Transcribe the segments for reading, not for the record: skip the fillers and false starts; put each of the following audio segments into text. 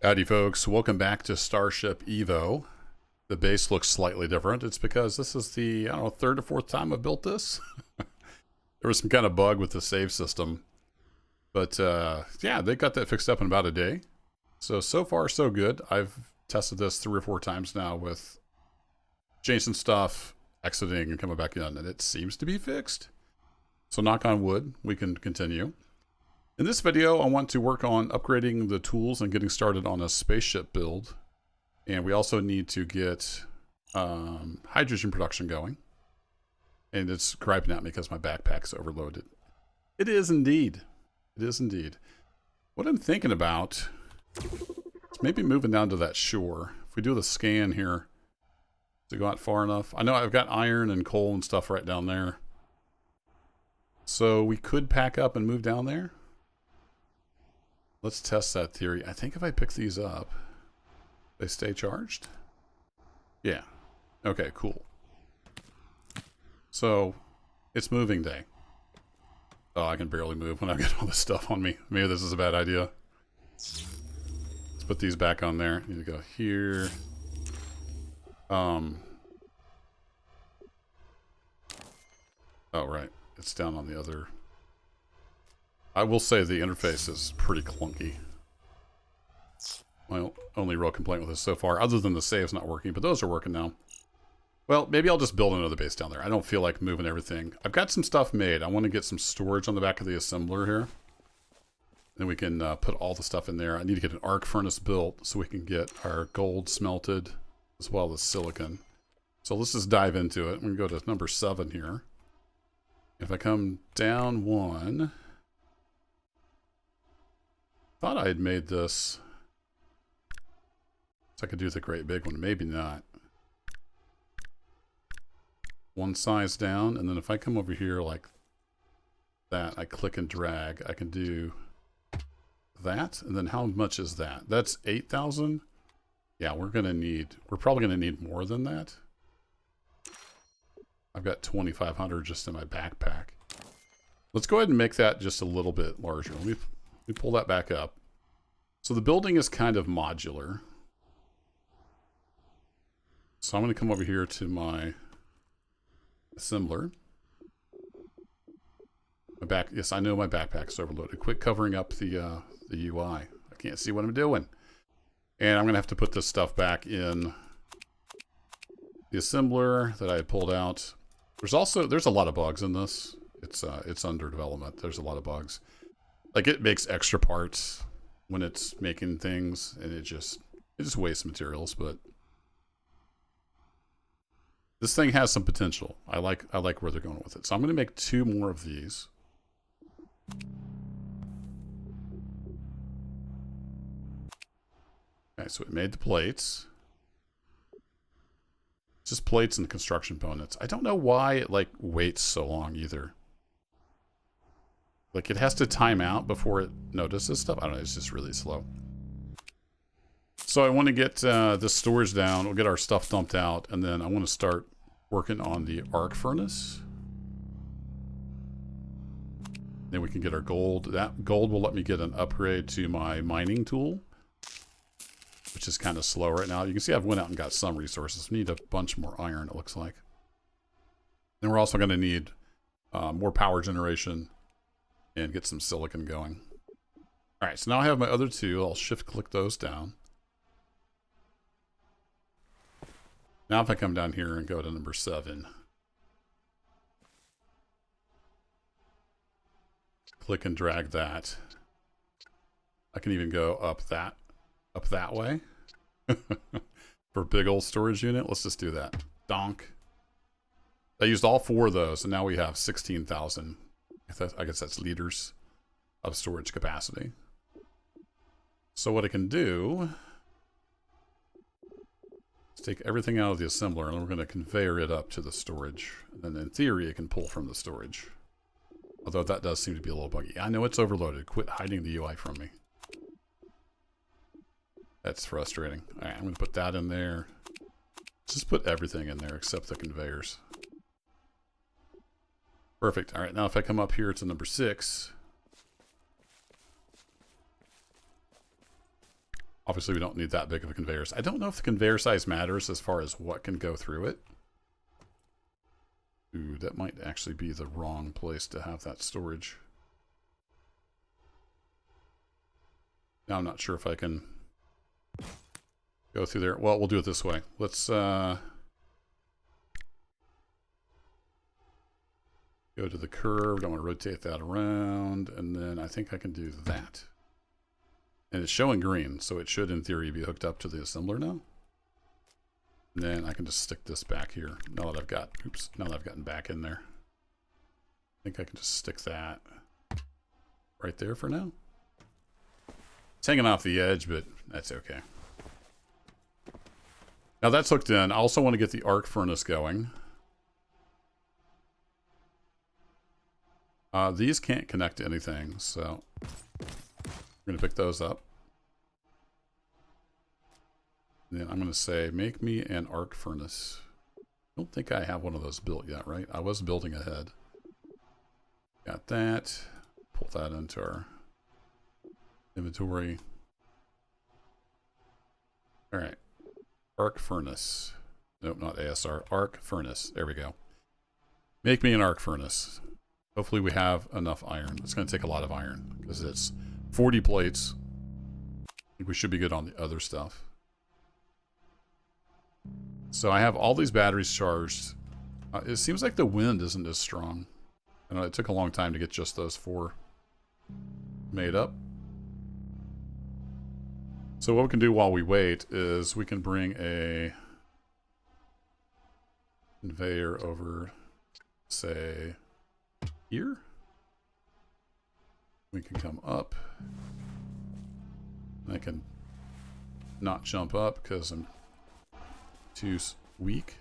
Howdy folks, welcome back to Starship EVO. The base looks slightly different. It's because this is the, I don't know, third or fourth time I've built this. There was some kind of bug with the save system. But yeah, they got that fixed up in about a day. So far so good. I've tested this 3 or 4 times now with changing some stuff, exiting and coming back in, and it seems to be fixed. So knock on wood, we can continue. In this video, I want to work on upgrading the tools and getting started on a spaceship build. And we also need to get hydrogen production going. And it's griping at me because my backpack's overloaded. It is indeed. It is indeed. What I'm thinking about is maybe moving down to that shore. If we do the scan here, to go out far enough. I know I've got iron and coal and stuff right down there. So we could pack up and move down there. Let's test that theory. I think if I pick these up, they stay charged? Yeah. Okay, cool. So, it's moving day. Oh, I can barely move when I've got all this stuff on me. Maybe this is a bad idea. Let's put these back on there. Need to go here. Oh, right. It's down on the other... I will say the interface is pretty clunky. My only real complaint with this so far, other than the save's not working, but those are working now. Well, maybe I'll just build another base down there. I don't feel like moving everything. I've got some stuff made. I want to get some storage on the back of the assembler here. Then we can put all the stuff in there. I need to get an arc furnace built so we can get our gold smelted as well as silicon. So let's just dive into it. I'm going to go to number 7 here. If I come down 1... thought I had made this so I could do the great big one. Maybe not. One size down, and then if I come over here like that, I click and drag, I can do that. And then how much is that? That's 8,000. Yeah, we're probably gonna need more than that. I've got 2,500 just in my backpack. Let's go ahead and make that just a little bit larger. Let me pull that back up. So the building is kind of modular. So I'm going to come over here to my assembler. Yes, I know my backpack's overloaded. Quit covering up the UI. I can't see what I'm doing. And I'm going to have to put this stuff back in the assembler that I had pulled out. There's a lot of bugs in this. It's under development. There's a lot of bugs. Like, it makes extra parts when it's making things, and it just wastes materials, but this thing has some potential. I like where they're going with it. So I'm going to make 2 more of these. Okay, so it made the plates. Just plates and construction components. I don't know why it, like, waits so long either. Like, it has to time out before it notices stuff. I don't know, it's just really slow. So I want to get this storage down. We'll get our stuff dumped out, and then I want to start working on the arc furnace. Then we can get our gold. That gold will let me get an upgrade to my mining tool, which is kind of slow right now. You can see I've went out and got some resources. We need a bunch more iron, it looks like. Then we're also going to need more power generation and get some silicon going. Alright, so now I have my other 2. I'll shift click those down. Now if I come down here and go to number 7. Click and drag that. I can even go up that way. For a big old storage unit. Let's just do that. Donk. I used all 4 of those, and now we have 16,000. I guess that's liters of storage capacity. So what I can do is take everything out of the assembler, and we're going to conveyor it up to the storage. And then in theory, it can pull from the storage. Although that does seem to be a little buggy. I know it's overloaded. Quit hiding the UI from me. That's frustrating. All right, I'm going to put that in there. Just put everything in there except the conveyors. Perfect. All right, now if I come up here to number 6, Obviously, we don't need that big of a conveyor. I don't know if the conveyor size matters as far as what can go through it. Ooh, that might actually be the wrong place to have that storage. Now I'm not sure if I can go through there. Well, we'll do it this way. Let's go to the curve. Don't want to rotate that around. And then I think I can do that. And it's showing green, so it should, in theory, be hooked up to the assembler now. And then I can just stick this back here. Now that I've got, oops, now that I've gotten back in there. I think I can just stick that right there for now. It's hanging off the edge, but that's okay. Now that's hooked in. I also want to get the arc furnace going. These can't connect to anything, so we're going to pick those up. And then I'm going to say, make me an arc furnace. I don't think I have one of those built yet, right? I was building ahead. Got that. Pull that into our inventory. All right. Arc furnace. Nope, not ASR. Arc furnace. There we go. Make me an arc furnace. Hopefully we have enough iron. It's going to take a lot of iron because it's 40 plates. I think we should be good on the other stuff. So I have all these batteries charged. It seems like the wind isn't as strong. I know it took a long time to get just those 4 made up. So what we can do while we wait is we can bring a conveyor over, say, here. We can come up. I can not jump up because I'm too weak.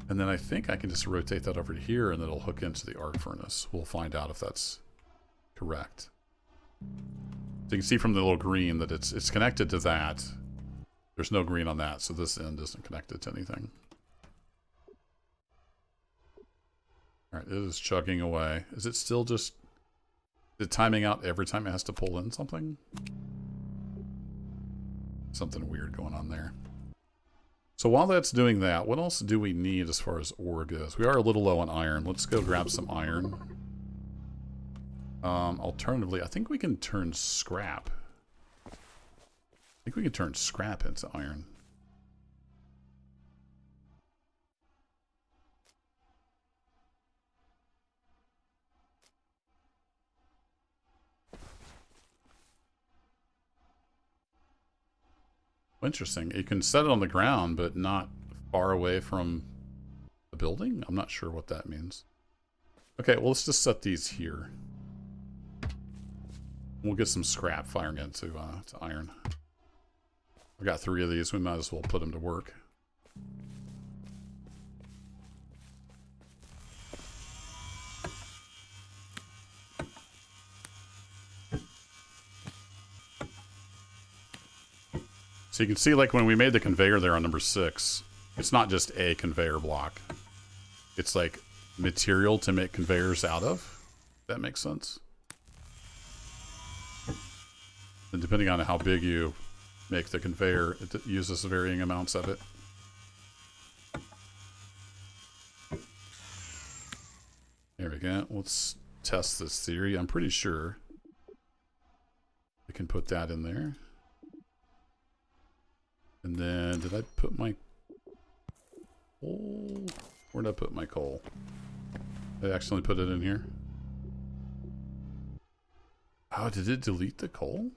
And then I think I can just rotate that over to here and it'll hook into the arc furnace. We'll find out if that's correct. So you can see from the little green that it's connected to that. There's no green on that, so this end isn't connected to anything. Alright, it is chugging away. Is it still just... Is it timing out every time it has to pull in something? Something weird going on there. So while that's doing that, what else do we need as far as ore goes? We are a little low on iron. Let's go grab some iron. Alternatively, I think we can turn scrap. I think we can turn scrap into iron. Interesting. You can set it on the ground, but not far away from the building? I'm not sure what that means. Okay, well, let's just set these here. We'll get some scrap firing into to iron. I've got 3 of these. We might as well put them to work. So you can see, like, when we made the conveyor there on number 6, it's not just a conveyor block. It's like material to make conveyors out of. If that makes sense. And depending on how big you make the conveyor, it uses varying amounts of it. There we go. Let's test this theory. I'm pretty sure I can put that in there. And then, did I put my coal? Where did I put my coal? Did I accidentally put it in here? Oh, did it delete the coal?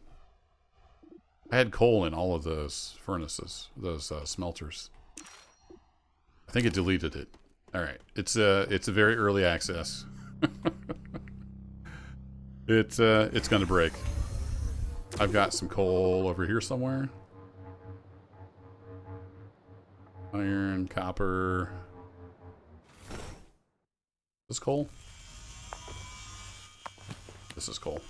I had coal in all of those furnaces, those smelters. I think it deleted it. All right, it's a very early access. It's gonna break. I've got some coal over here somewhere. Iron, copper. This coal? This is coal.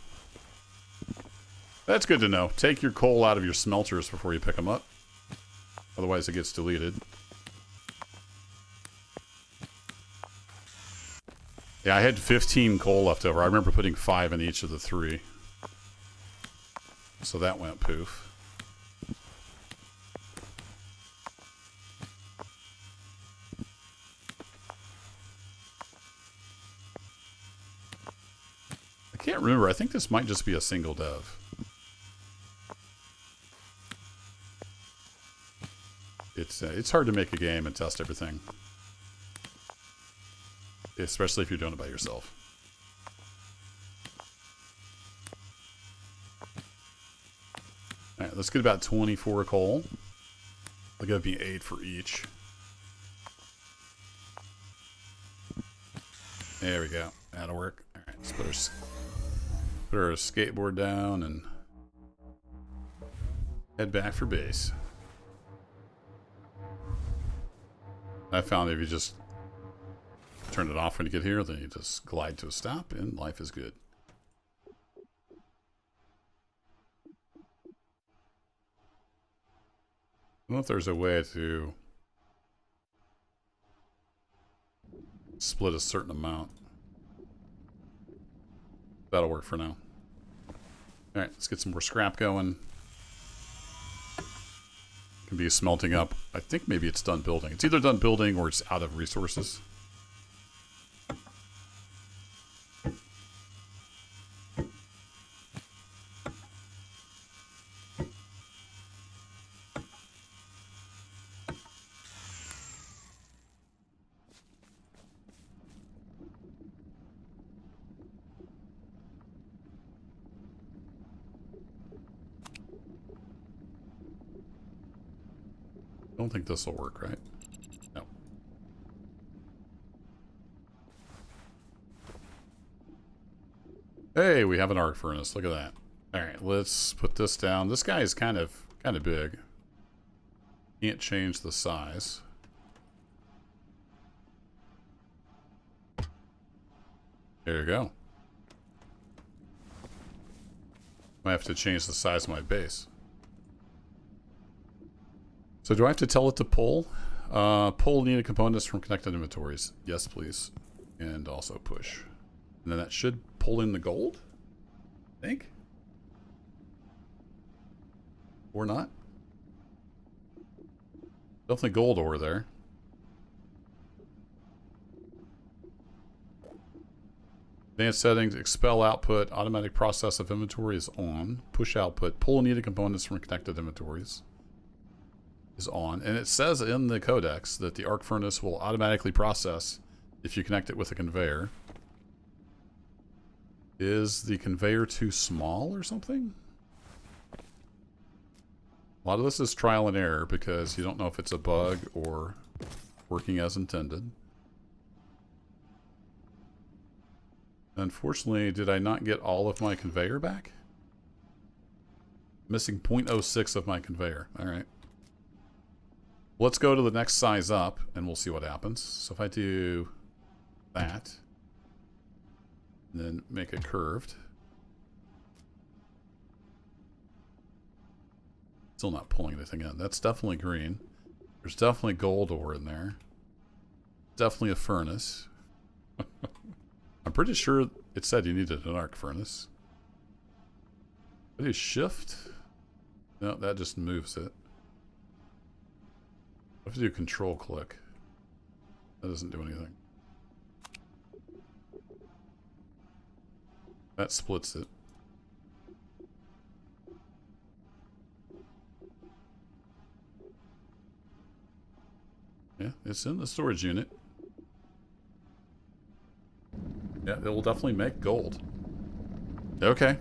That's good to know. Take your coal out of your smelters before you pick them up. Otherwise it gets deleted. Yeah, I had 15 coal left over. I remember putting 5 in each of the 3. So that went poof. I can't remember. I think this might just be a single dev. It's hard to make a game and test everything. Especially if you're doing it by yourself. Alright, let's get about 24 coal. I'll give me 8 for each. There we go. That'll work. Alright, let's put our skateboard down and head back for base. I found if you just turn it off when you get here, then you just glide to a stop and life is good. I don't know if there's a way to split a certain amount. That'll work for now. Alright, let's get some more scrap going. Can be smelting up. I think maybe it's done building. It's either done building or it's out of resources. I don't think this will work, right? No. Hey, we have an arc furnace. Look at that. All right, let's put this down. This guy is kind of big. Can't change the size. There you go. I have to change the size of my base. So do I have to tell it to pull? Pull needed components from connected inventories. Yes, please. And also push. And then that should pull in the gold? I think? Or not? Definitely gold ore there. Advanced settings, expel output, automatic process of inventory is on. Push output, pull needed components from connected inventories is on. And it says in the codex that the arc furnace will automatically process if you connect it with a conveyor. Is the conveyor too small or something? A lot of this is trial and error because you don't know if it's a bug or working as intended. Unfortunately, did I not get all of my conveyor back? Missing 0.06 of my conveyor. Alright. Let's go to the next size up and we'll see what happens. So if I do that, and then make it curved. Still not pulling anything in. That's definitely green. There's definitely gold ore in there. Definitely a furnace. I'm pretty sure it said you needed an arc furnace. I do shift? No, that just moves it. I have to do control click. That doesn't do anything. That splits it. Yeah, it's in the storage unit. Yeah, it will definitely make gold. Okay.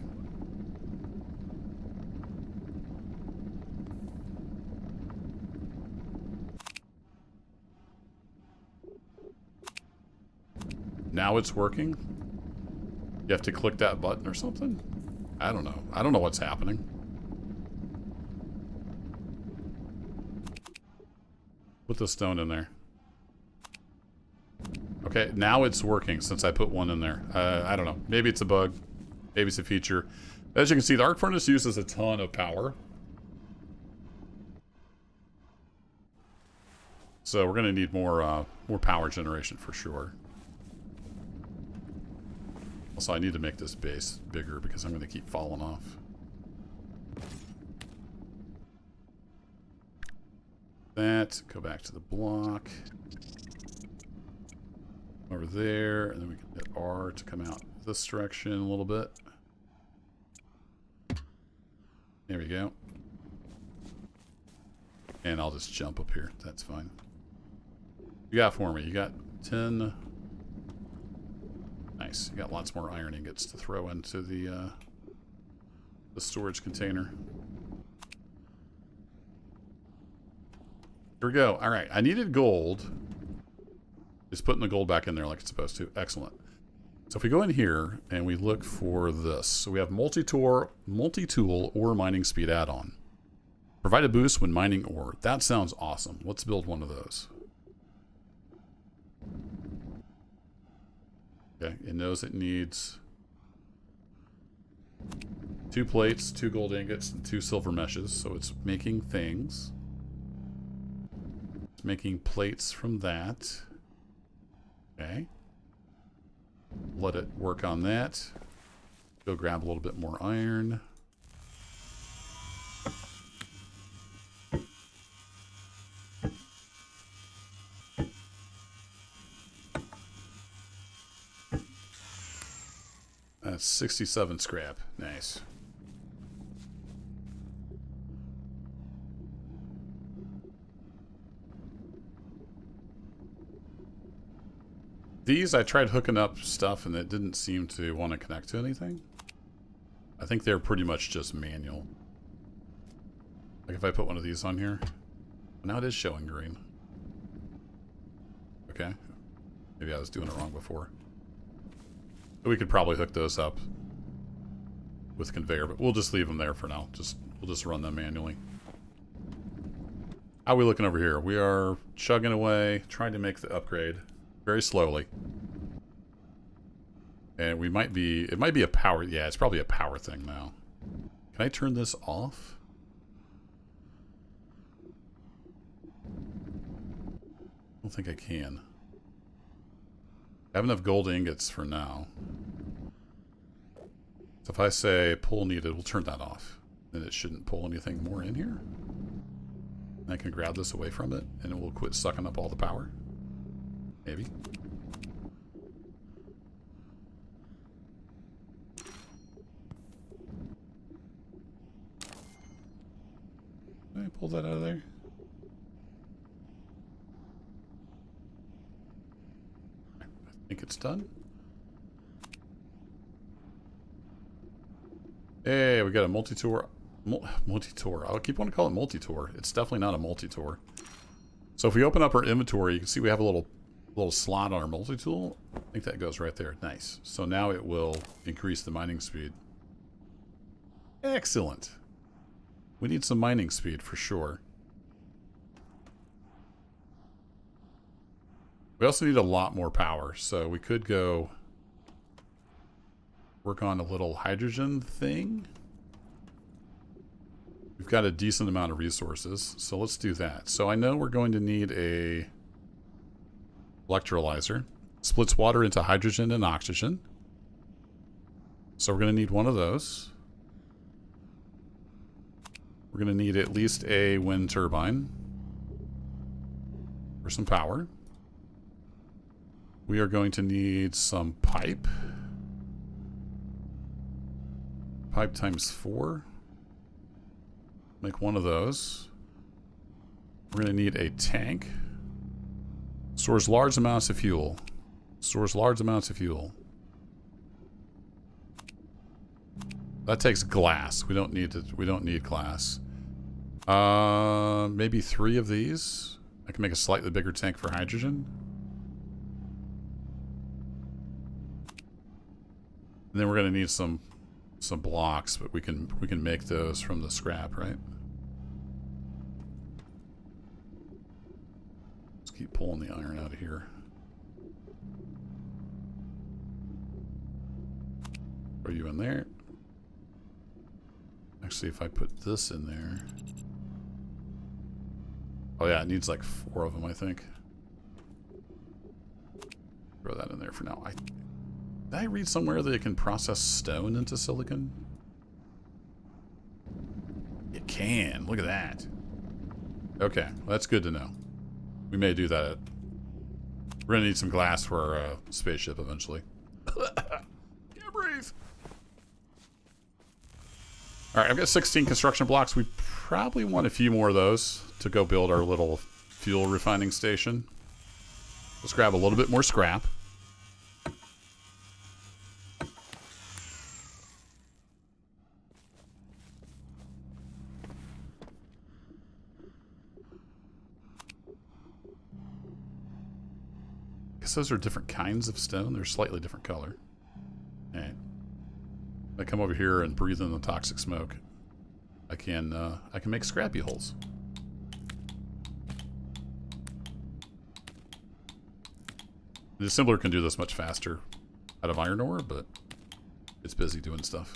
Now it's working? You have to click that button or something? I don't know. I don't know what's happening. Put the stone in there. Okay, now it's working since I put one in there. I don't know. Maybe it's a bug. Maybe it's a feature. As you can see, the arc furnace uses a ton of power. So we're going to need more power generation for sure. Also, I need to make this base bigger because I'm going to keep falling off. that. Go back to the block. Over there, and then we can hit R to come out this direction a little bit. There we go. And I'll just jump up here. That's fine. You got for me? You got 10. Nice. You got lots more iron ingots to throw into the storage container. Here we go. All right. I needed gold. Just putting the gold back in there like it's supposed to. Excellent. So if we go in here and we look for this. So we have multi-tool ore mining speed add-on. Provide a boost when mining ore. That sounds awesome. Let's build one of those. Okay, it knows it needs 2 plates, 2 gold ingots, and 2 silver meshes. So it's making things. It's making plates from that. Okay. Let it work on that. Go grab a little bit more iron. That's 67 scrap. Nice. These, I tried hooking up stuff and it didn't seem to want to connect to anything. I think they're pretty much just manual. Like if I put one of these on here. Now it is showing green. Okay. Maybe I was doing it wrong before. But we could probably hook those up with conveyor, but we'll just leave them there for now. We'll just run them manually. How are we looking over here? We are chugging away, trying to make the upgrade. Very slowly. And we might be... It might be a power... Yeah, it's probably a power thing now. Can I turn this off? I don't think I can. I have enough gold ingots for now. So if I say pull needed, we'll turn that off. Then it shouldn't pull anything more in here. And I can grab this away from it, and it will quit sucking up all the power. Maybe. Did I pull that out of there? I think it's done. Hey, we got a multi-tour. Multi-tour. I keep wanting to call it multi-tour. It's definitely not a multi-tour. So if we open up our inventory, you can see we have a little slot on our multi-tool. I think that goes right there. Nice. So now it will increase the mining speed. Excellent. We need some mining speed for sure. We also need a lot more power, so we could go work on a little hydrogen thing. We've got a decent amount of resources, so let's do that. So I know we're going to need a electrolyzer. Splits water into hydrogen and oxygen. So we're going to need one of those. We're going to need at least a wind turbine for some power. We are going to need some pipe. Pipe times 4. Make one of those. We're going to need a tank. Stores large amounts of fuel. Stores large amounts of fuel. That takes glass. We don't need glass. Maybe 3 of these. I can make a slightly bigger tank for hydrogen. And then we're going to need some blocks, but we can make those from the scrap, right? Let's keep pulling the iron out of here. Are you in there? Actually, if I put this in there... Oh yeah, it needs like 4 of them, I think. Throw that in there for now. Did I read somewhere that it can process stone into silicon? It can. Look at that. Okay, well, that's good to know. We may do that. We're gonna need some glass for our spaceship eventually. Can't breathe. Alright, I've got 16 construction blocks. We probably want a few more of those to go build our little fuel refining station. Let's grab a little bit more scrap. I guess those are different kinds of stone. They're slightly different color. Alright. If I come over here and breathe in the toxic smoke, I can make scrappy holes. The assembler can do this much faster out of iron ore, but it's busy doing stuff.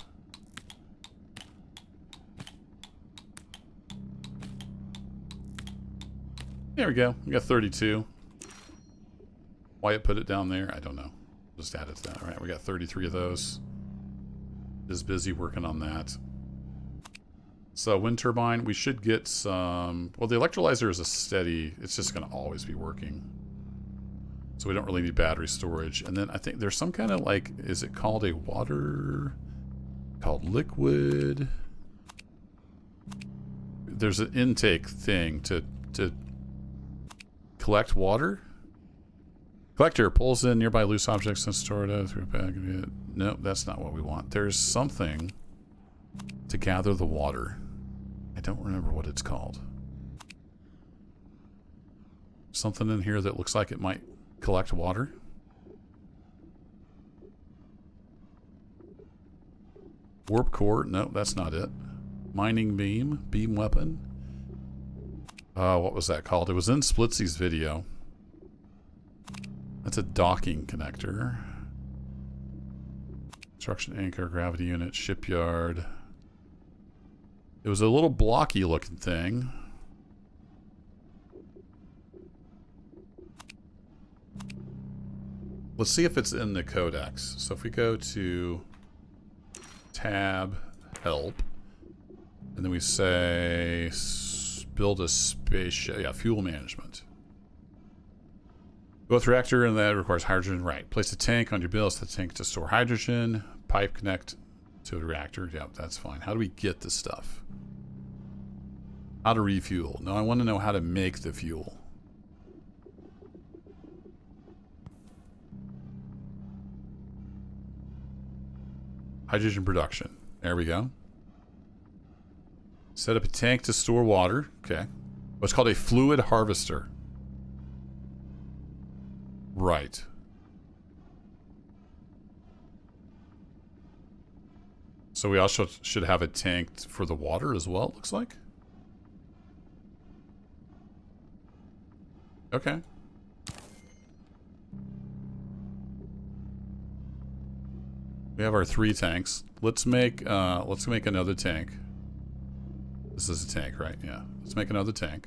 There we go. We got 32. Why it put it down there, I don't know. Just add it to that. All right, we got 33 of those. Is busy working on that. So wind turbine, we should get some... Well, the electrolyzer is a steady... It's just going to always be working. So we don't really need battery storage. And then I think there's some kind of like... Is it called a water... Called liquid... There's an intake thing to collect water. Collector pulls in nearby loose objects and store it through a bag. Nope, that's not what we want. There's something to gather the water. I don't remember what it's called. Something in here that looks like it might collect water. Warp core. Nope, that's not it. Mining beam. Beam weapon. What was that called? It was in Splitsy's video. That's a docking connector. Construction anchor, gravity unit, shipyard. It was a little blocky looking thing. Let's see if it's in the codex. So if we go to tab, help, and then we say build a spaceship. Yeah, fuel management. Both reactor and that requires hydrogen. Right. Place a tank on your bill. So the tank to store hydrogen. Pipe connect to the reactor. Yep, that's fine. How do we get this stuff? How to refuel. No, I want to know how to make the fuel. Hydrogen production. There we go. Set up a tank to store water. Okay. What's called a fluid harvester. Right. So we also should have a tank for the water as well, it looks like. Okay. We have our 3 tanks. Let's make another tank. This is a tank, right? Yeah. Let's make another tank.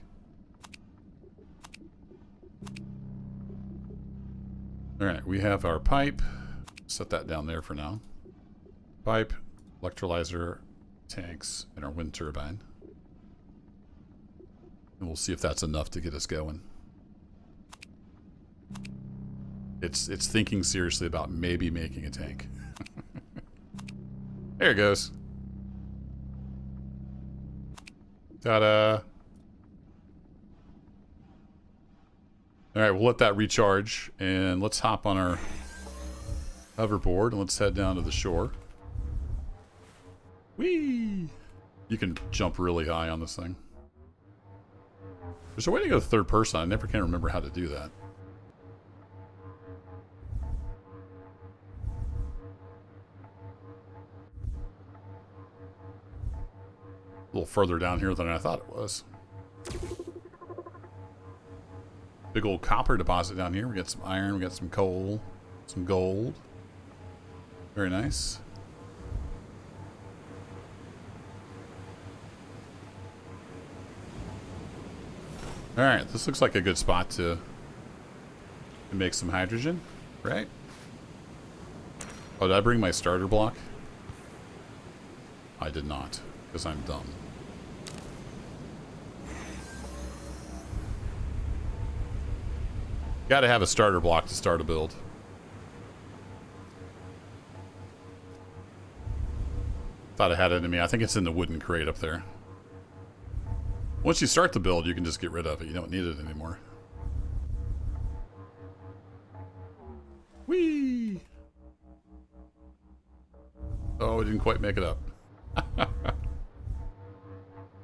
Alright, we have our pipe. Set that down there for now. Pipe, electrolyzer, tanks, and our wind turbine. And we'll see if that's enough to get us going. It's thinking seriously about maybe making a tank. There it goes. Ta-da! Alright, we'll let that recharge, and let's hop on our hoverboard, and let's head down to the shore. Whee! You can jump really high on this thing. There's a way to go third person. I never can remember how to do that. A little further down here than I thought it was. Big old copper deposit down here. We got some iron, we got some coal, some gold. Very nice. Alright, this looks like a good spot to make some hydrogen, right? Oh, did I bring my starter block? I did not, because I'm dumb. Gotta have a starter block to start a build. Thought I had it in me. I think it's in the wooden crate up there. Once you start the build, you can just get rid of it. You don't need it anymore. Whee! Oh, we didn't quite make it up.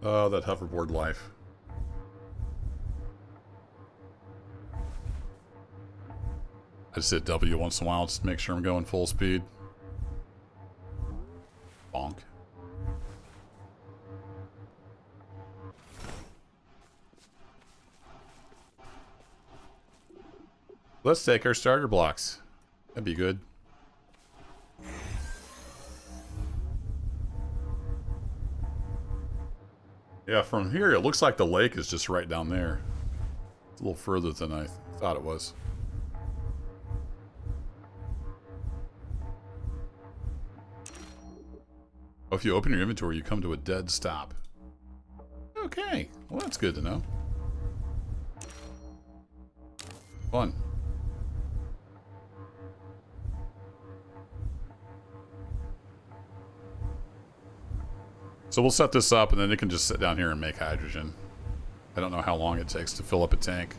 Oh, that hoverboard life. I just hit W once in a while just to make sure I'm going full speed. Bonk. Let's take our starter blocks. That'd be good. Yeah, from here it looks like the lake is just right down there. It's a little further than I thought it was. Oh, if you open your inventory, you come to a dead stop. Okay, well that's good to know. Fun. So we'll set this up and then it can just sit down here and make hydrogen. I don't know how long it takes to fill up a tank.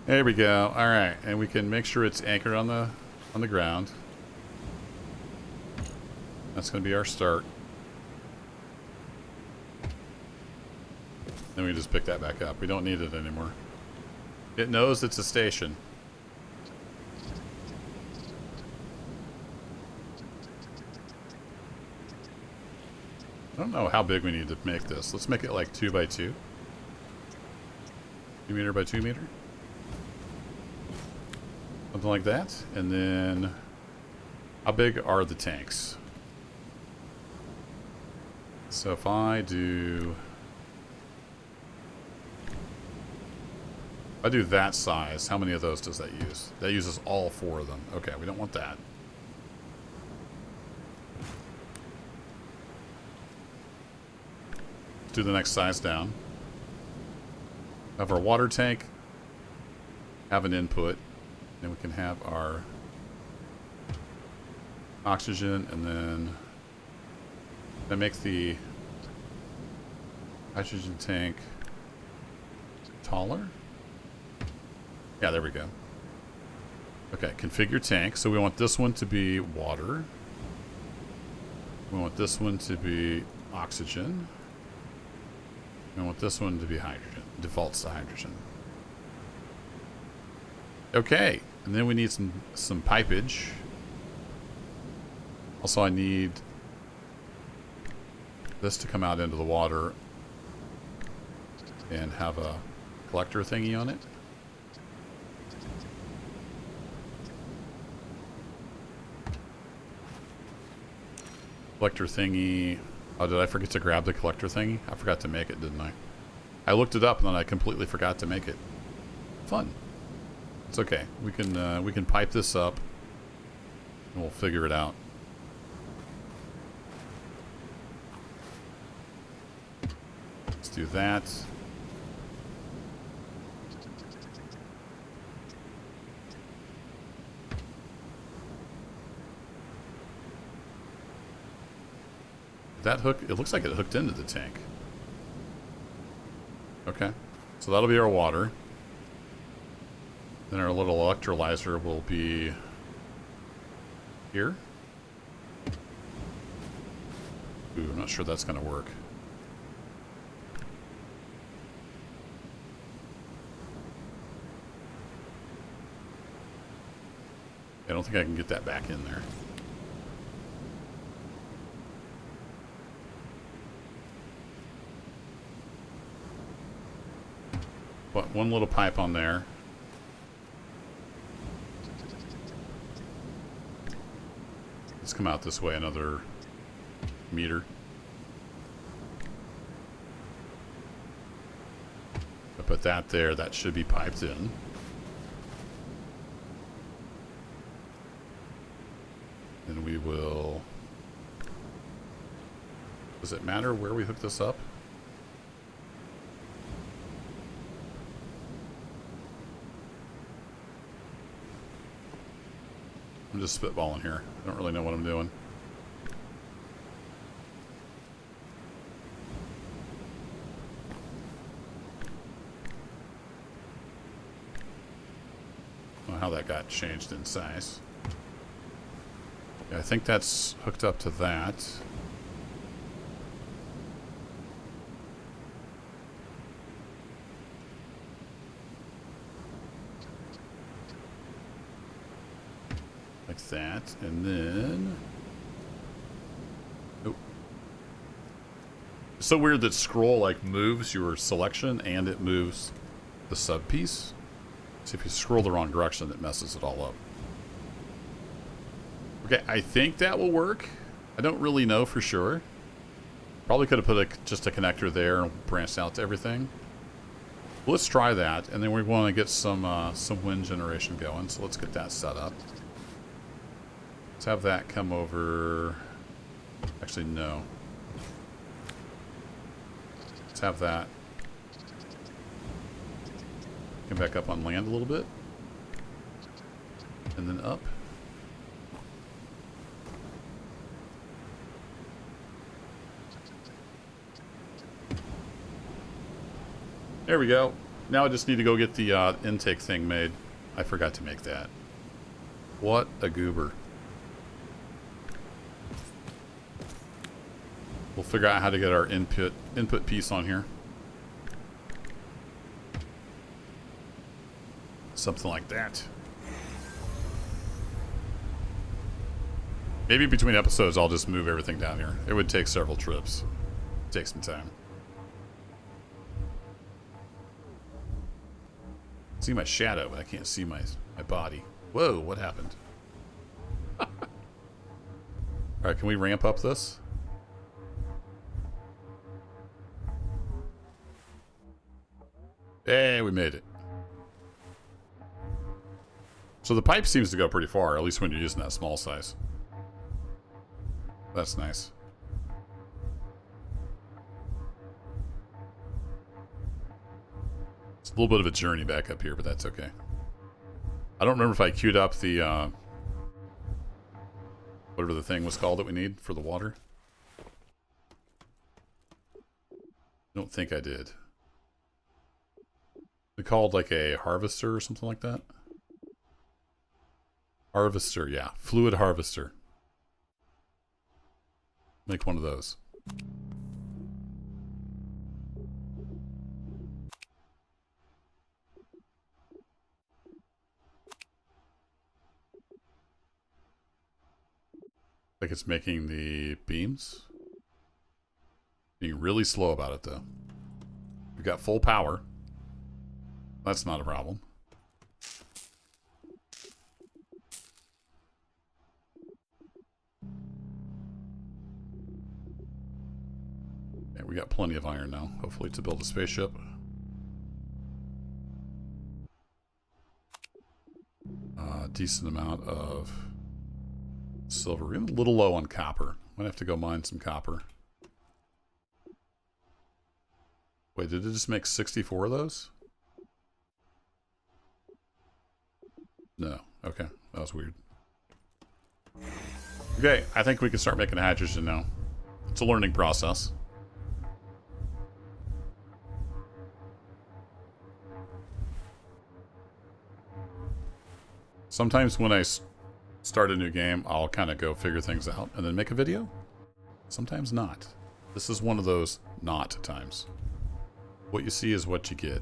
There we go. All right, and we can make sure it's anchored on the ground. That's going to be our start. Then we just pick that back up. We don't need it anymore. It knows it's a station. I don't know how big we need to make this. Let's make it like 2 by 2. 2 meter by 2 meter. Something like that. And then how big are the tanks? So if I do that size, how many of those does that use? That uses all 4 of them. Okay, we don't want that. Let's do the next size down. Have our water tank have an input. Then we can have our oxygen, and then I make the hydrogen tank taller. Yeah, there we go. Okay, configure tank. So we want this one to be water. We want this one to be oxygen. We want this one to be hydrogen. Defaults to hydrogen. Okay, and then we need some pipage. Also, I need this to come out into the water and have a collector thingy on it. Collector thingy. Oh, did I forget to grab the collector thingy? I forgot to make it, didn't I? I looked it up and then I completely forgot to make it. Fun. It's okay. We can pipe this up and we'll figure it out. Let's do that. That hook, it looks like it hooked into the tank. Okay, so that'll be our water. Then our little electrolyzer will be here. Ooh, I'm not sure that's going to work. I don't think I can get that back in there. But one little pipe on there. Let's come out this way another meter. I put that there. That should be piped in. And we will Does it matter where we hook this up? I'm just spitballing here. I don't really know what I'm doing. I don't know how that got changed in size. Yeah, I think that's hooked up to that. Like that, and then... Oh. It's so weird that scroll, like, moves your selection and it moves the sub piece. So if you scroll the wrong direction, it messes it all up. Okay, I think that will work. I don't really know for sure. Probably could have put just a connector there and branched out to everything. Let's try that, and then we want to get some wind generation going, so let's get that set up. Let's have that come over... Actually, no. Let's have that come back up on land a little bit. And then up. There we go. Now I just need to go get the intake thing made. I forgot to make that. What a goober. We'll figure out how to get our input piece on here. Something like that. Maybe between episodes I'll just move everything down here. It would take several trips. Take some time. See my shadow, but I can't see my body. Whoa, what happened? Alright, can we ramp up this? Hey, we made it. So the pipe seems to go pretty far, at least when you're using that small size. That's nice. It's a little bit of a journey back up here, but that's okay. I don't remember if I queued up the, whatever the thing was called that we need for the water. I don't think I did. We called like a harvester or something like that. Harvester, yeah. Fluid harvester. Make one of those. Like it's making the beams. Being really slow about it though. We've got full power. That's not a problem. Yeah, we got plenty of iron now, hopefully, to build a spaceship. Decent amount of silver. We're a little low on copper. Might have to go mine some copper. Wait, did it just make 64 of those? No. Okay. That was weird. Okay, I think we can start making hydrogen now. It's a learning process. Sometimes when I start a new game, I'll kind of go figure things out and then make a video. Sometimes not. This is one of those not times. What you see is what you get.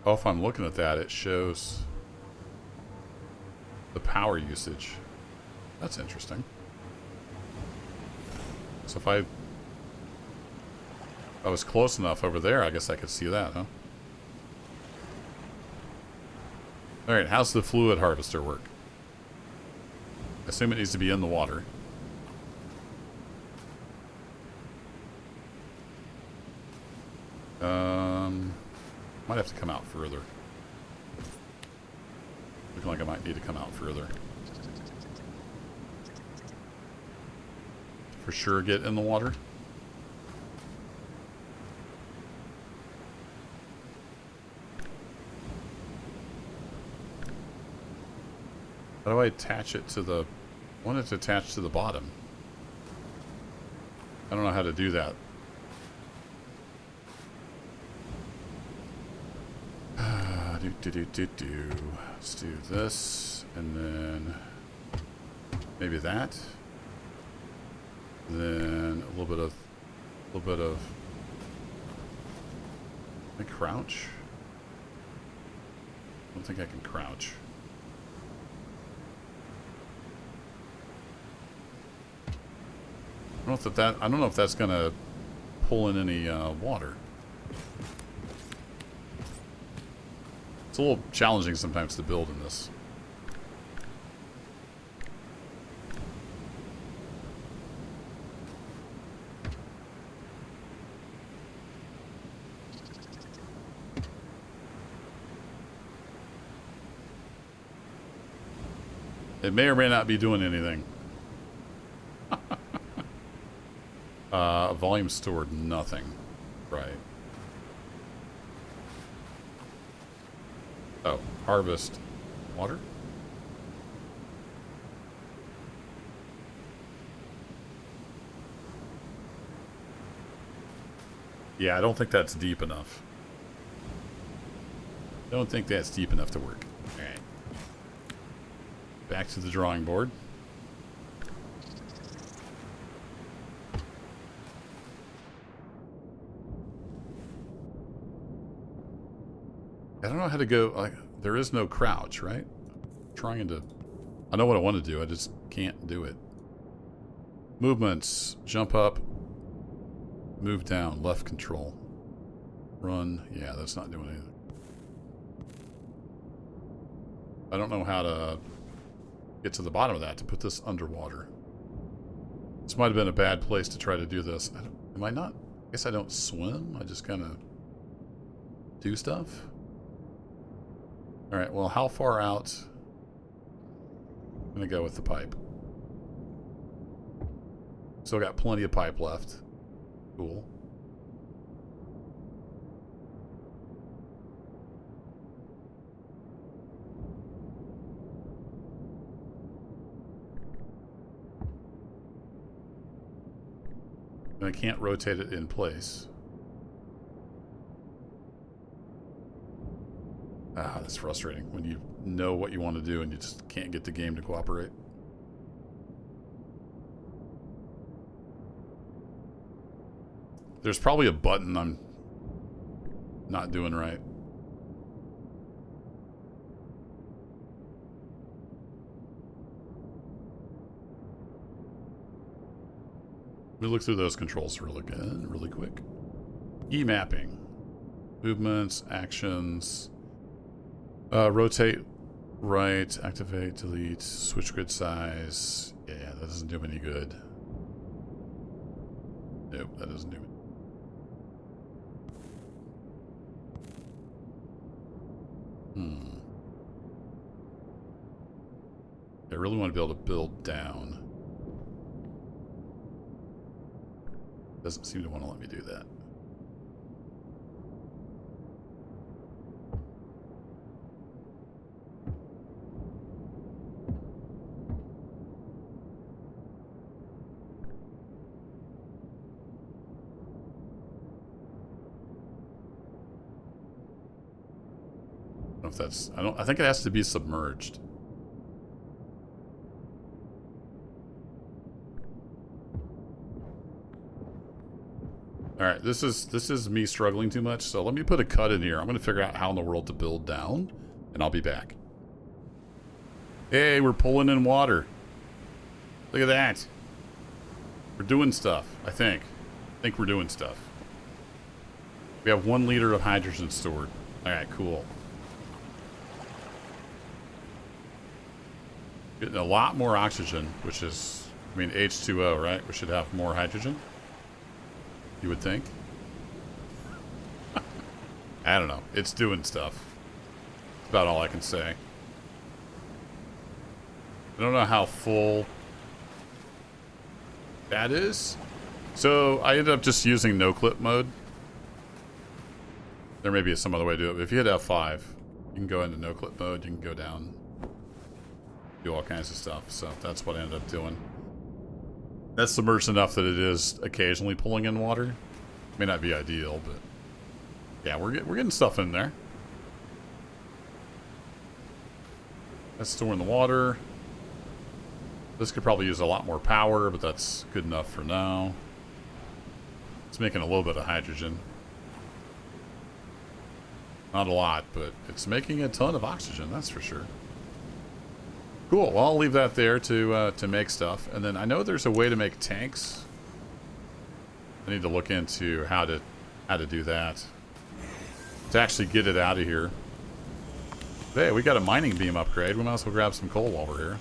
Oh, if I'm looking at that, it shows the power usage. That's interesting. So if I was close enough over there, I guess I could see that, huh? Alright, how's the fluid harvester work? I assume it needs to be in the water. Might have to come out further. Looking like I might need to come out further. For sure get in the water. How do I attach it to the... I want it to attach to the bottom. I don't know how to do that. Let's do this, and then maybe that. Then a little bit of. Can I crouch? I don't think I can crouch. I don't know if that's gonna pull in any water. It's a little challenging sometimes to build in this. It may or may not be doing anything. Volume stored, nothing. Right. Oh, harvest water? Yeah, I don't think that's deep enough. I don't think that's deep enough to work. Alright. Back to the drawing board. I don't know how to go, like, there is no crouch, right? I'm trying to, I know what I want to do, I just can't do it. Movements, jump up, move down, left control. Run, yeah, that's not doing anything. I don't know how to get to the bottom of that to put this underwater. This might have been a bad place to try to do this. Am I not? I guess I don't swim, I just kind of do stuff. Alright, well, how far out? I'm going to go with the pipe. Still got plenty of pipe left. Cool. And I can't rotate it in place. Ah, that's frustrating when you know what you want to do and you just can't get the game to cooperate. There's probably a button I'm not doing right. Let me look through those controls really quick. E-mapping. Movements, actions. Rotate, right, activate, delete, switch grid size. Yeah, that doesn't do me any good. Nope, that doesn't do me. I really want to be able to build down. Doesn't seem to want to let me do that. If that's, I think it has to be submerged. All right, this is me struggling too much, so let me put a cut in here. I'm going to figure out how in the world to build down, and I'll be back. Hey, we're pulling in water. Look at that. We're doing stuff, I think. I think we're doing stuff. We have 1 liter of hydrogen stored. All right, cool. Getting a lot more oxygen, which is, I mean, H2O, right? We should have more hydrogen. You would think. I don't know. It's doing stuff. That's about all I can say. I don't know how full that is. So I ended up just using no clip mode. There may be some other way to do it, but if you hit F5, you can go into no clip mode, you can go down, do all kinds of stuff. So that's what I ended up doing. That's submerged enough that it is occasionally pulling in water. May not be ideal, but yeah, we're getting stuff in there. That's storing the water. This could probably use a lot more power, but that's good enough for now. It's making a little bit of hydrogen. Not a lot, but it's making a ton of oxygen, that's for sure. Cool, well, I'll leave that there to make stuff. And then I know there's a way to make tanks. I need to look into how to do that. To actually get it out of here. Hey, we got a mining beam upgrade. We might as well grab some coal while we're here.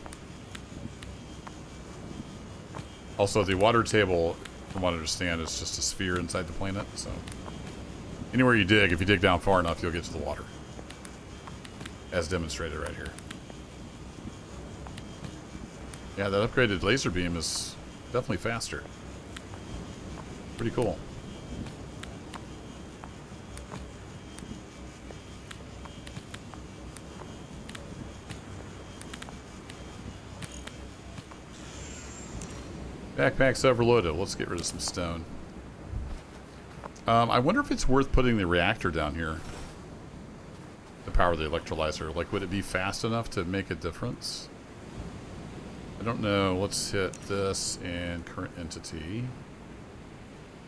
Also, the water table, from what I understand, is just a sphere inside the planet, so... Anywhere you dig, if you dig down far enough, you'll get to the water. As demonstrated right here. Yeah, that upgraded laser beam is definitely faster. Pretty cool. Backpack's overloaded. Let's get rid of some stone. I wonder if it's worth putting the reactor down here to power the electrolyzer. Like, would it be fast enough to make a difference? I don't know. Let's hit this and current entity.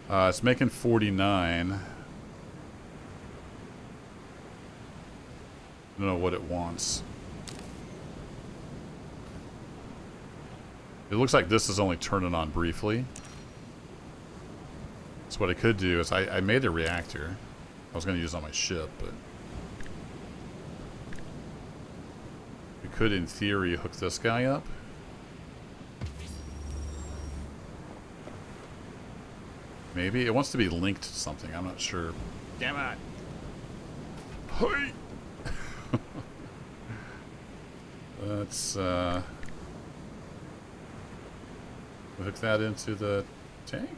It's making 49. I don't know what it wants. It looks like this is only turning on briefly. So what I could do is I made a reactor. I was going to use it on my ship, but we could, in theory, hook this guy up. Maybe. It wants to be linked to something. I'm not sure. Damn it. Hey! Let's hook that into the tank.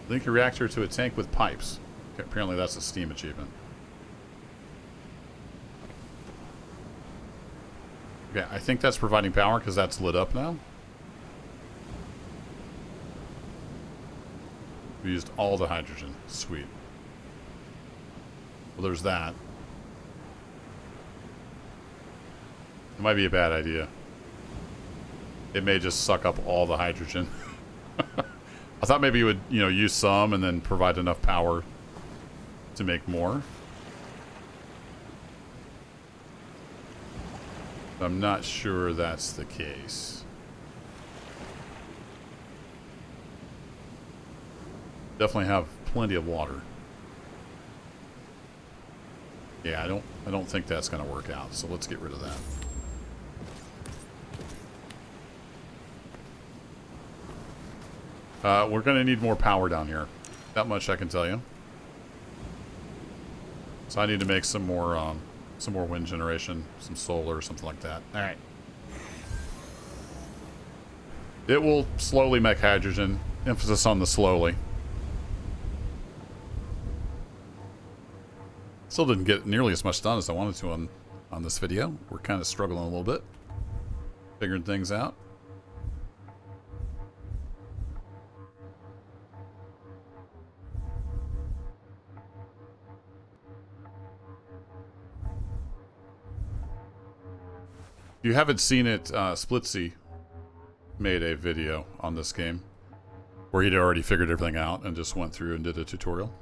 Link a reactor to a tank with pipes. Okay, apparently that's a Steam achievement. Okay, I think that's providing power because that's lit up now. We used all the hydrogen. Sweet. Well, there's that. It might be a bad idea. It may just suck up all the hydrogen. I thought maybe you would, use some and then provide enough power to make more. I'm not sure that's the case. Definitely have plenty of water. Yeah, I don't think that's going to work out, so let's get rid of that. We're going to need more power down here. That much I can tell you. So I need to make some more wind generation, some solar, something like that. All right. It will slowly make hydrogen. Emphasis on the slowly. Still didn't get nearly as much done as I wanted to on this video. We're kind of struggling a little bit. Figuring things out. If you haven't seen it, Splitsy made a video on this game where he'd already figured everything out and just went through and did a tutorial.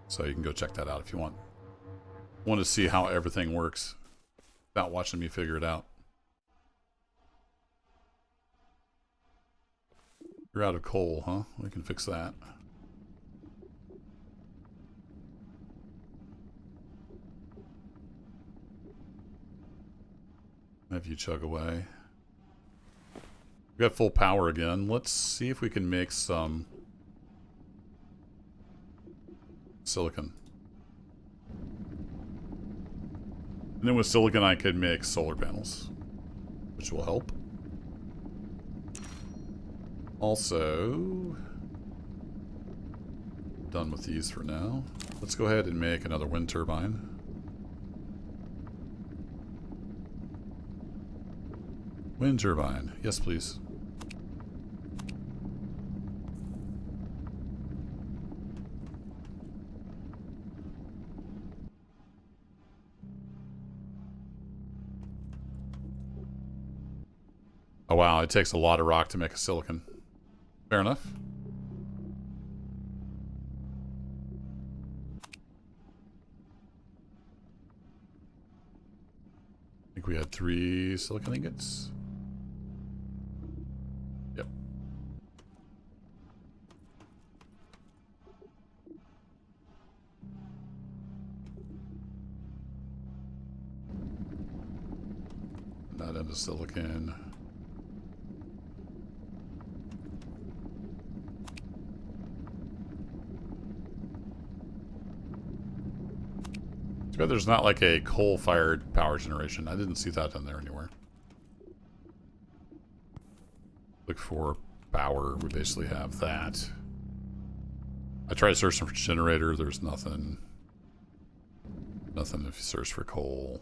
So you can go check that out if you want to see how everything works without watching me figure it out. You're out of coal, huh? We can fix that. Have you chug away. We got full power again. Let's see if we can make some silicon. And then with silicon I could make solar panels, which will help. Also, done with these for now. Let's go ahead and make another wind turbine. Wind turbine. Yes, please. Oh wow, it takes a lot of rock to make a silicon. Fair enough. I think we had 3 silicon ingots. Yep. Not into silicon. Too bad there's not like a coal-fired power generation. I didn't see that in there anywhere. Look for power. We basically have that. I tried searching for generator. There's nothing. Nothing if you search for coal.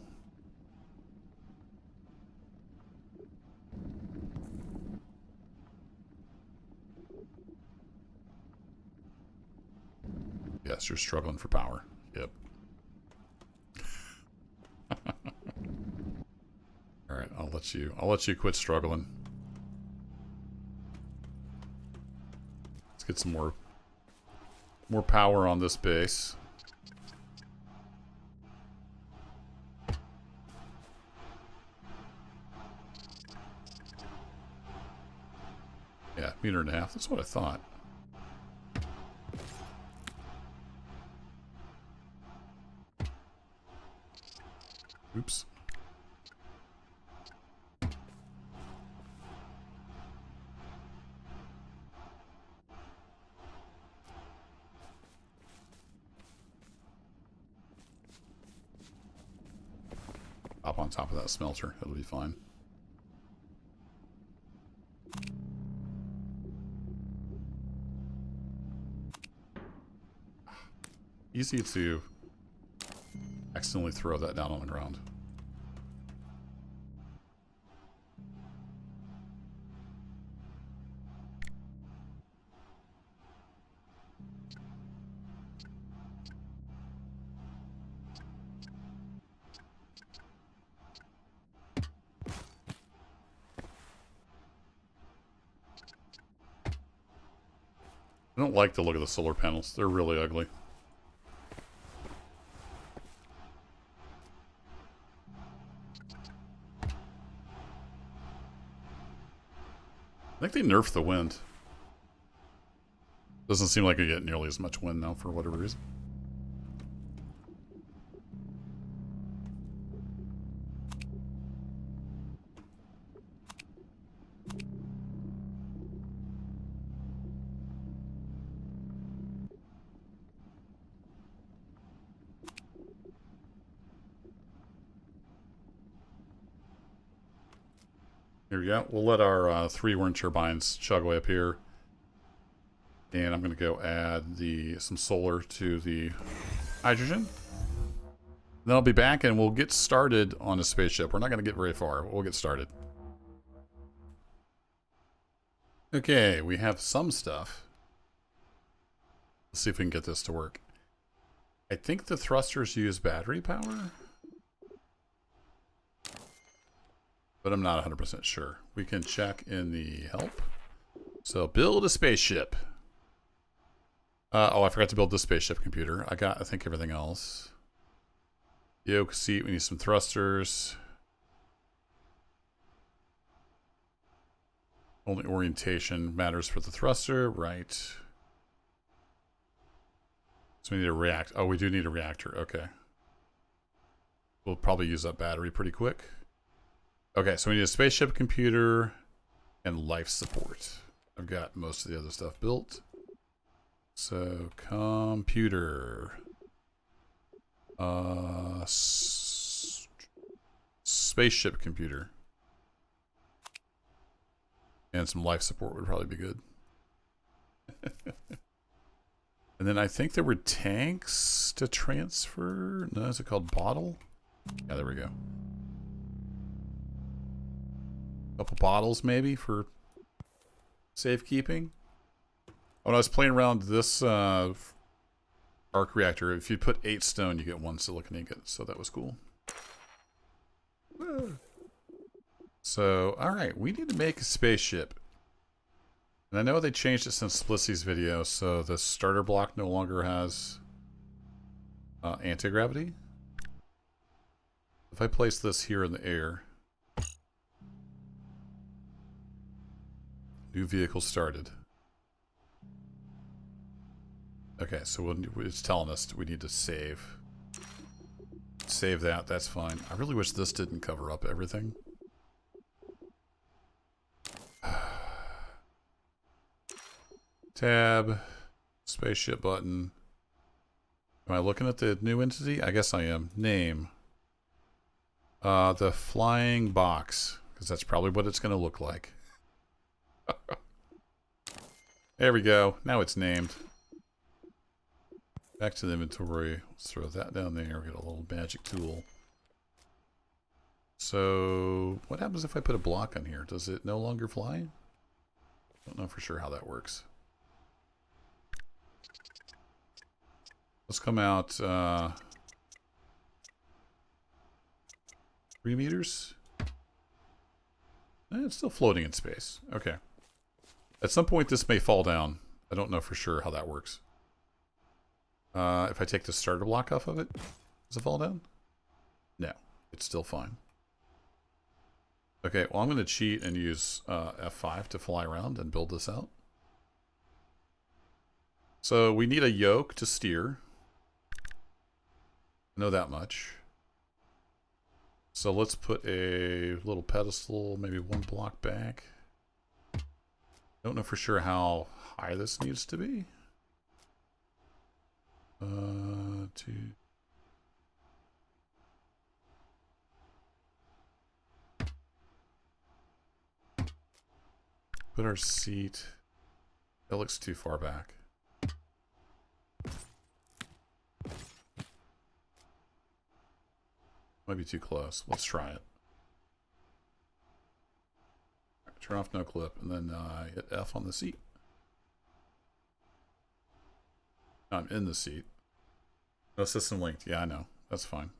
Yes, you're struggling for power. Yep. All right, I'll let you quit struggling. Let's get some more power on this base. Yeah, 1.5 meters. That's what I thought. Oops. Hop on top of that smelter. It'll be fine. Easy to accidentally throw that down on the ground. I don't like the look of the solar panels. They're really ugly. I think they nerfed the wind. Doesn't seem like you get nearly as much wind now for whatever reason. Here we go. We'll let our 3 wind turbines chug away up here. And I'm going to go add some solar to the hydrogen. Then I'll be back and we'll get started on a spaceship. We're not going to get very far, but we'll get started. Okay, we have some stuff. Let's see if we can get this to work. I think the thrusters use battery power, but I'm not 100% sure. We can check in the help. So build a spaceship. Oh, I forgot to build the spaceship computer. I think everything else. Yoke seat, we need some thrusters. Only orientation matters for the thruster, right. So we need a reactor. Oh, we do need a reactor, okay. We'll probably use up battery pretty quick. Okay, so we need a spaceship computer and life support. I've got most of the other stuff built. So, computer. Spaceship computer. And some life support would probably be good. And then I think there were tanks to transfer. No, is it called bottle? Yeah, there we go. Couple bottles maybe for safekeeping. When I was playing around this arc reactor, if you put 8 stone, you get 1 silicon ingot. So that was cool. So, alright, we need to make a spaceship. And I know they changed it since Splissy's video, so the starter block no longer has anti-gravity. If I place this here in the air, new vehicle started. Okay, so it's telling us we need to save. Save that, that's fine. I really wish this didn't cover up everything. Tab, spaceship button. Am I looking at the new entity? I guess I am. Name. The flying box, because that's probably what it's going to look like. There we go. Now it's named. Back to the inventory. Let's throw that down there. We got a little magic tool. So, what happens if I put a block on here? Does it no longer fly? Don't know for sure how that works. Let's come out 3 meters. It's still floating in space. Okay. At some point this may fall down. I don't know for sure how that works. If I take the starter block off of it, does it fall down? No, it's still fine. Okay, well I'm going to cheat and use F5 to fly around and build this out. So we need a yoke to steer. I know that much. So let's put a little pedestal, maybe 1 block back. Don't know for sure how high this needs to be. 2. Put our seat. That looks too far back. Might be too close. Let's try it. Turn off no clip, and then hit F on the seat. I'm in the seat. No system linked. Yeah, I know. That's fine.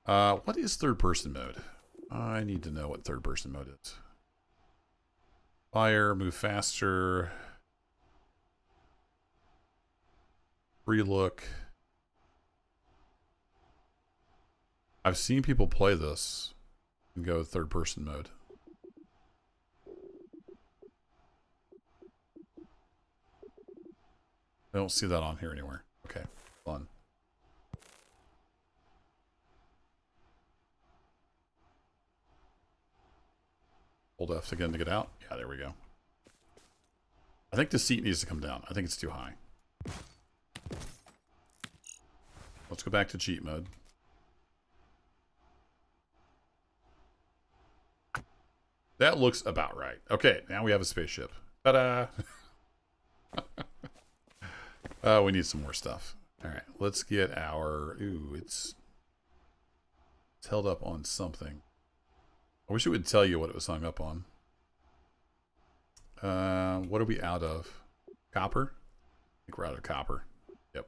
What is third person mode? I need to know what third person mode is. Fire, move faster. Free look. I've seen people play this and go third person mode. I don't see that on here anywhere. Okay, fun. Hold F again to get out. Yeah, there we go. I think the seat needs to come down. I think it's too high. Let's go back to cheat mode. That looks about right. Okay, now we have a spaceship. Ta-da! We need some more stuff. All right, let's get our... Ooh, it's held up on something. I wish it would tell you what it was hung up on. What are we out of? Copper? I think we're out of copper. Yep.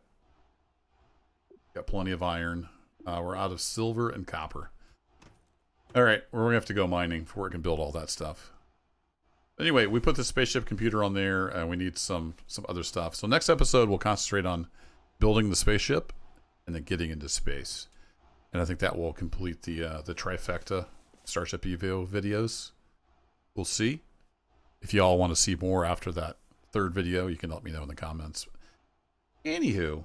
Got plenty of iron. We're out of silver and copper. All right, we're going to have to go mining before we can build all that stuff. Anyway, we put the spaceship computer on there, and we need some other stuff. So next episode, we'll concentrate on building the spaceship and then getting into space. And I think that will complete the trifecta Starship EVO videos. We'll see. If you all want to see more after that 3rd video, you can let me know in the comments. Anywho,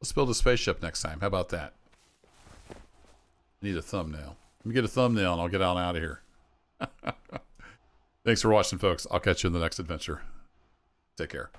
let's build a spaceship next time. How about that? I need a thumbnail. Let me get a thumbnail and I'll get on out of here. Thanks for watching, folks. I'll catch you in the next adventure. Take care.